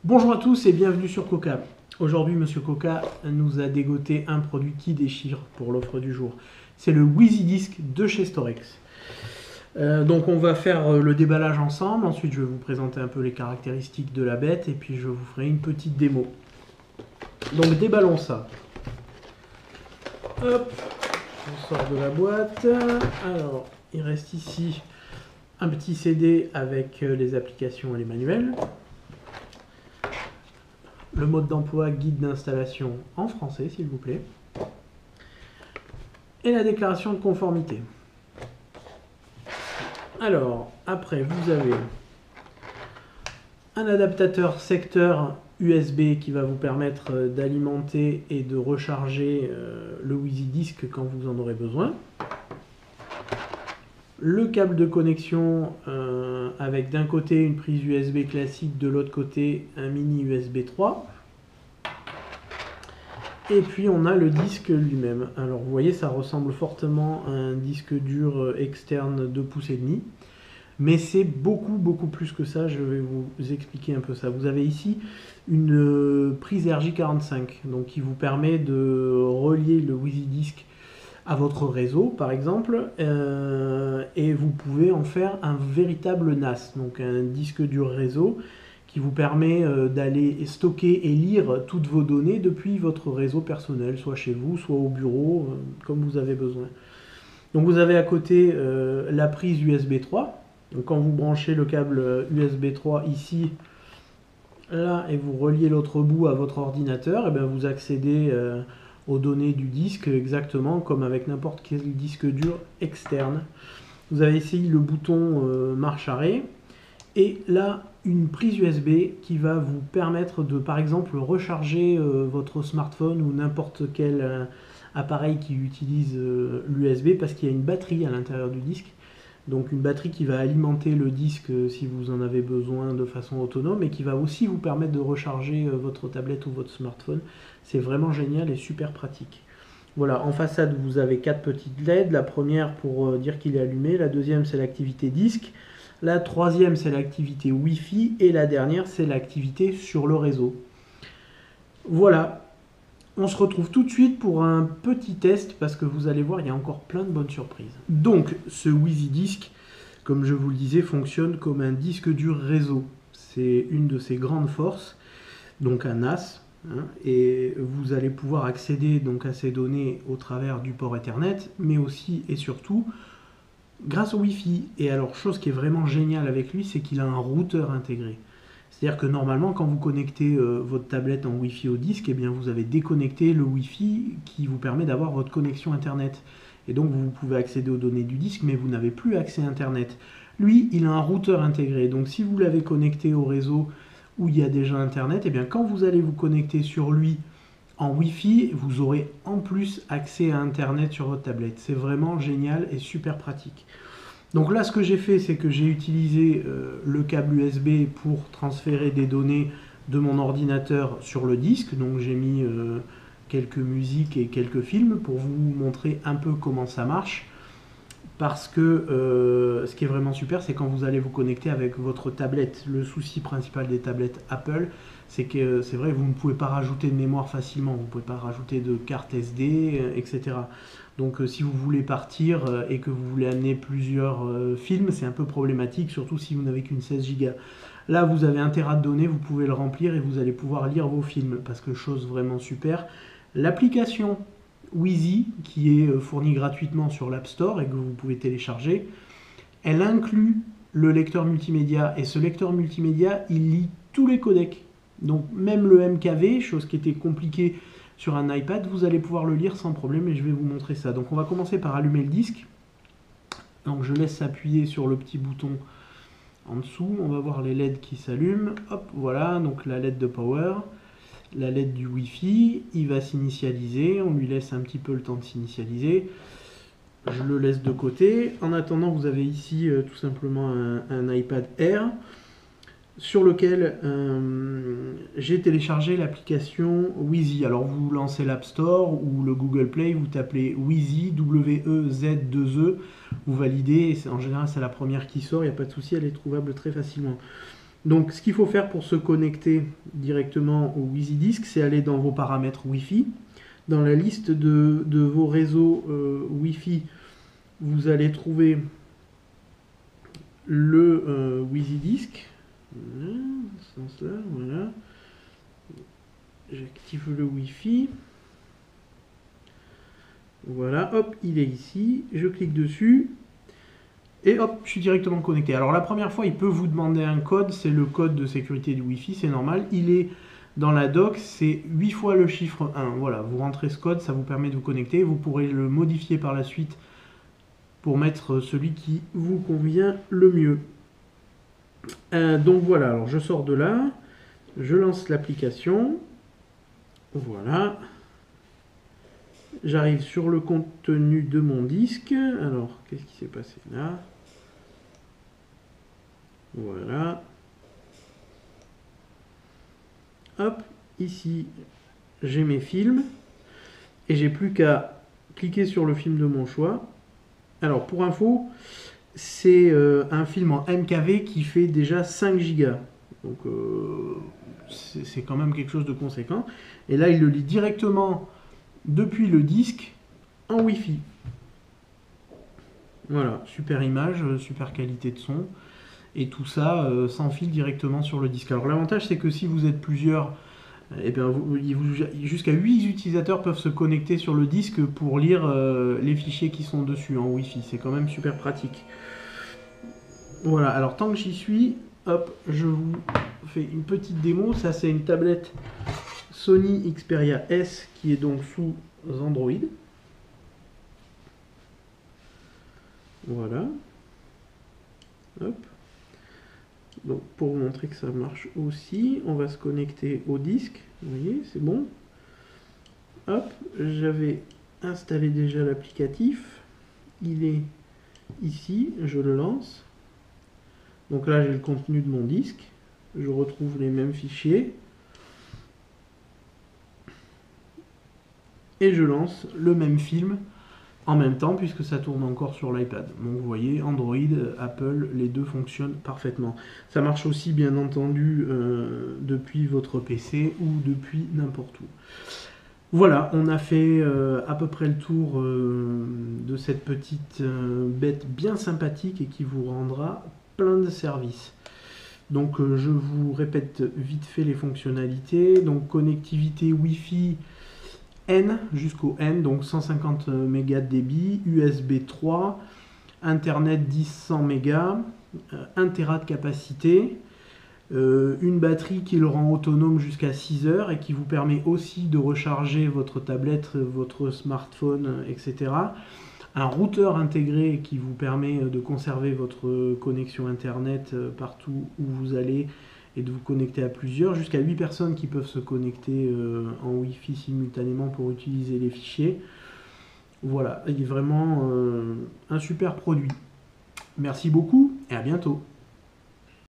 Bonjour à tous et bienvenue sur Coca. Aujourd'hui, Monsieur Coca nous a dégoté un produit qui déchire pour l'offre du jour. C'est le WheezyDisc de chez Storex. Donc on va faire le déballage ensemble, ensuite je vais vous présenter un peu les caractéristiques de la bête et puis je vous ferai une petite démo. Donc déballons ça. Hop, on sort de la boîte. Alors, il reste ici un petit CD avec les applications et les manuels. Le mode d'emploi, guide d'installation en français s'il vous plaît. Et la déclaration de conformité. Alors, après vous avez un adaptateur secteur USB qui va vous permettre d'alimenter et de recharger le WheezyDisc quand vous en aurez besoin. Le câble de connexion avec d'un côté une prise USB classique, de l'autre côté un mini USB 3. Et puis on a le disque lui-même. Alors vous voyez, ça ressemble fortement à un disque dur externe 2,5 pouces. Mais c'est beaucoup plus que ça, je vais vous expliquer un peu ça. Vous avez ici une prise RJ45, donc qui vous permet de relier le WheezyDisc à votre réseau par exemple, et vous pouvez en faire un véritable NAS, donc un disque dur réseau qui vous permet d'aller stocker et lire toutes vos données depuis votre réseau personnel, soit chez vous, soit au bureau, comme vous avez besoin. Donc vous avez à côté la prise USB 3, donc quand vous branchez le câble USB 3 ici, là, et vous reliez l'autre bout à votre ordinateur, et bien vous accédez aux données du disque exactement comme avec n'importe quel disque dur externe. Vous avez ici le bouton marche-arrêt et là une prise USB qui va vous permettre de par exemple recharger votre smartphone ou n'importe quel appareil qui utilise l'USB parce qu'il y a une batterie à l'intérieur du disque. Donc une batterie qui va alimenter le disque si vous en avez besoin de façon autonome et qui va aussi vous permettre de recharger votre tablette ou votre smartphone. C'est vraiment génial et super pratique. Voilà, en façade vous avez 4 petites LED. La première pour dire qu'il est allumé, la deuxième c'est l'activité disque, la troisième c'est l'activité Wi-Fi et la dernière c'est l'activité sur le réseau. Voilà. On se retrouve tout de suite pour un petit test parce que vous allez voir, il y a encore plein de bonnes surprises. Donc, ce WheezyDisc, comme je vous le disais, fonctionne comme un disque dur réseau. C'est une de ses grandes forces, donc un NAS. Et vous allez pouvoir accéder donc à ces données au travers du port Ethernet, mais aussi et surtout grâce au Wi-Fi. Et alors, chose qui est vraiment géniale avec lui, c'est qu'il a un routeur intégré. C'est-à-dire que normalement, quand vous connectez votre tablette en Wi-Fi au disque, eh bien, vous avez déconnecté le Wi-Fi qui vous permet d'avoir votre connexion Internet. Et donc, vous pouvez accéder aux données du disque, mais vous n'avez plus accès à Internet. Lui, il a un routeur intégré. Donc, si vous l'avez connecté au réseau où il y a déjà Internet, eh bien, quand vous allez vous connecter sur lui en Wi-Fi, vous aurez en plus accès à Internet sur votre tablette. C'est vraiment génial et super pratique. Donc là, ce que j'ai fait, c'est que j'ai utilisé le câble USB pour transférer des données de mon ordinateur sur le disque. Donc j'ai mis quelques musiques et quelques films pour vous montrer un peu comment ça marche. Parce que ce qui est vraiment super, c'est quand vous allez vous connecter avec votre tablette. Le souci principal des tablettes Apple, c'est que c'est vrai, vous ne pouvez pas rajouter de mémoire facilement. Vous ne pouvez pas rajouter de carte SD, etc. Donc si vous voulez partir et que vous voulez amener plusieurs films, c'est un peu problématique, surtout si vous n'avez qu'une 16 Go. Là, vous avez un téra de données, vous pouvez le remplir et vous allez pouvoir lire vos films. Parce que chose vraiment super, l'application Wheezy, qui est fournie gratuitement sur l'App Store et que vous pouvez télécharger, elle inclut le lecteur multimédia. Et ce lecteur multimédia, il lit tous les codecs. Donc même le MKV, chose qui était compliquée sur un iPad, vous allez pouvoir le lire sans problème et je vais vous montrer ça. Donc on va commencer par allumer le disque. Donc je laisse appuyer sur le petit bouton en dessous. On va voir les LED qui s'allument. Hop, voilà, donc la LED de power, la LED du Wi-Fi. Il va s'initialiser. On lui laisse un petit peu le temps de s'initialiser. Je le laisse de côté. En attendant, vous avez ici tout simplement un iPad Air sur lequel j'ai téléchargé l'application Wheezy. Alors vous lancez l'App Store ou le Google Play, vous tapez Wheezy, W-E-Z-2-E, vous validez, et en général c'est la première qui sort, il n'y a pas de souci, elle est trouvable très facilement. Donc ce qu'il faut faire pour se connecter directement au WheezyDisk, c'est aller dans vos paramètres Wi-Fi. Dans la liste de vos réseaux Wi-Fi, vous allez trouver le WheezyDisk. Voilà, dans ce sens-là, voilà. J'active le Wi-Fi. Voilà, hop, il est ici. Je clique dessus. Et hop, je suis directement connecté. Alors la première fois, il peut vous demander un code. C'est le code de sécurité du Wi-Fi, c'est normal. Il est dans la doc, c'est 8 fois le chiffre 1. Voilà, vous rentrez ce code, ça vous permet de vous connecter. Vous pourrez le modifier par la suite pour mettre celui qui vous convient le mieux. Donc voilà, alors je sors de là. Je lance l'application. Voilà. J'arrive sur le contenu de mon disque. Alors, qu'est-ce qui s'est passé là? Voilà. Hop, ici, j'ai mes films. Et j'ai plus qu'à cliquer sur le film de mon choix. Alors, pour info, c'est un film en MKV qui fait déjà 5 Go. Donc, c'est quand même quelque chose de conséquent. Et là, il le lit directement depuis le disque en Wi-Fi. Voilà, super image, super qualité de son. Et tout ça s'enfile directement sur le disque. Alors l'avantage, c'est que si vous êtes plusieurs, eh bien, jusqu'à 8 utilisateurs peuvent se connecter sur le disque pour lire les fichiers qui sont dessus en Wi-Fi. C'est quand même super pratique. Voilà, alors tant que j'y suis, hop, je vous fais une petite démo. Ça, c'est une tablette Sony Xperia S qui est donc sous Android. Voilà. Hop. Donc pour vous montrer que ça marche aussi, on va se connecter au disque. Vous voyez, c'est bon. Hop, j'avais installé déjà l'applicatif. Il est ici, je le lance. Donc là, j'ai le contenu de mon disque. Je retrouve les mêmes fichiers. Et je lance le même film en même temps puisque ça tourne encore sur l'iPad. Donc vous voyez, Android, Apple, les deux fonctionnent parfaitement. Ça marche aussi bien entendu depuis votre PC ou depuis n'importe où. Voilà, on a fait à peu près le tour de cette petite bête bien sympathique et qui vous rendra plein de services. Donc je vous répète vite fait les fonctionnalités. Donc connectivité Wi-Fi N jusqu'au N, donc 150 mégas de débit, USB 3, Internet 10-100 mégas, 1 Tera de capacité, une batterie qui le rend autonome jusqu'à 6 heures et qui vous permet aussi de recharger votre tablette, votre smartphone, etc. Un routeur intégré qui vous permet de conserver votre connexion Internet partout où vous allez et de vous connecter à plusieurs, jusqu'à 8 personnes qui peuvent se connecter en Wi-Fi simultanément pour utiliser les fichiers. Voilà, il est vraiment un super produit. Merci beaucoup et à bientôt.